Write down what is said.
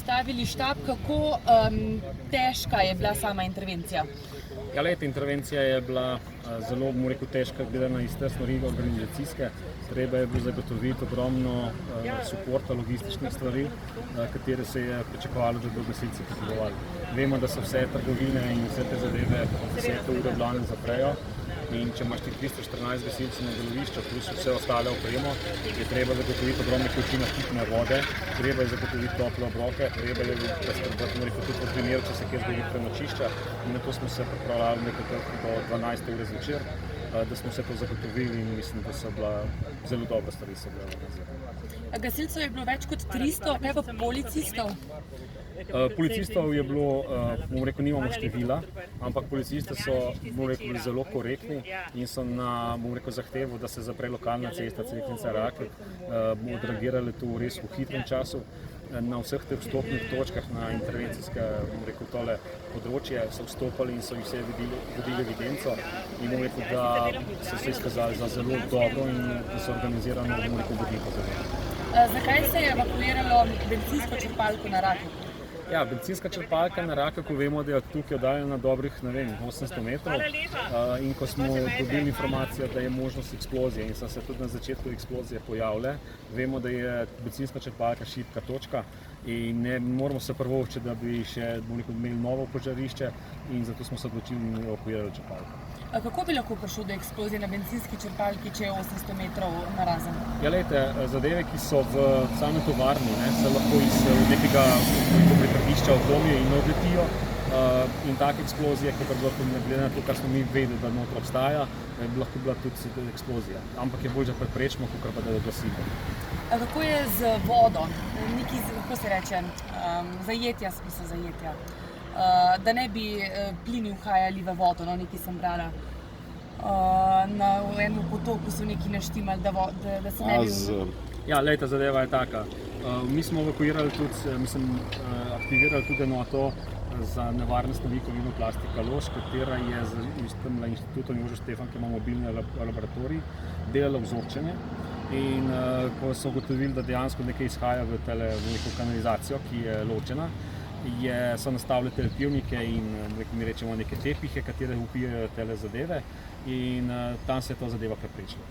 vzpostavili štab, kako težka je bila sama intervencija? Ja, intervencija je bila zelo, težka, gledana iz te stvari organizacijske. Treba je bilo zagotoviti ogromno suporta, logističnih stvari, katere se je pričakovalo, da bodo gasilci potrebovali. Vemo, da se vse trgovine in vse te zadeve od 10 ure v glavnem zaprejo. In če imaš ti 314 gasilcev na delovišču, plus vse ostale opremo, je treba zagotoviti ogromne količine pitne vode, treba je zagotoviti tople obroke, treba je poskrbeti tudi v primeru, če se kje zgodi prenočišča. In na to smo se pripravljali nekako do 12. ure zvečer, da smo vse to zagotovili in mislim, da so bila zelo dobra stvari se bila organizirana. Gasilcev je bilo več kot 300, kaj pa policistov? Policistov je bilo, nimamo števila, ampak policisti so bili zelo korektni in so na zahtevo, da se zapre lokalna cesta Cerknica-Rakek, odreagirali tu res v hitrem času. Na vseh teh vstopnih točkah na intervencijske področje so vstopali in so jih vse vodili evidenco in da so se izkazali za zelo dobro in da so organizirano vodnika za to. Zakaj se je evakuiralo bencinsko črpalko na Rakeku? Ja, bencinska črpalka na Rakeku vemo, da je tukaj oddaljena dobrih 800 metrov in ko smo dobili informacijo, da je možnost eksplozije in so se tudi na začetku eksplozije pojavile, vemo, da je bencinska črpalka šibka točka in ne moramo se privoščiti, da bi še imeli novo požarišče in zato smo se odločili in evakuirali črpalko. Kako bi lahko prišlo do eksplozije na bencinski črpalki, če je 800 metrov narazen? Ja, zadeve, ki so v sami tovarni, se lahko iz nekega prikladišča odlomijo in odletijo. In take eksplozije, ki glede na to, kar smo mi vedeli, da noter obstaja, bi lahko bila tudi eksplozija. Ampak je bolj, da preprečimo, kot pa da gasimo. Kako je z vodo? Kako se reče? Zajetja, smisel zajetja. Da ne bi plini uhajali v vodo, nekaj sem brala. V enem potoku so nekaj naštimali, da se ne bi... Ja, zadeva je taka. Mi smo evakuirali tudi, aktivirali tudi enoto za nevarne snovi kovinoplastika Lož, katera je z Inštitutom Jožef Stefan, ki ima mobilni laboratorij, delala vzorčenje. In ko so ugotovili, da dejansko nekaj izhaja v kanalizacijo, ki je ločena, so nastavili telepivnike in mi rečemo neke tepihe, katere upijajo tele zadeve in tam se je to zadeva preprečila.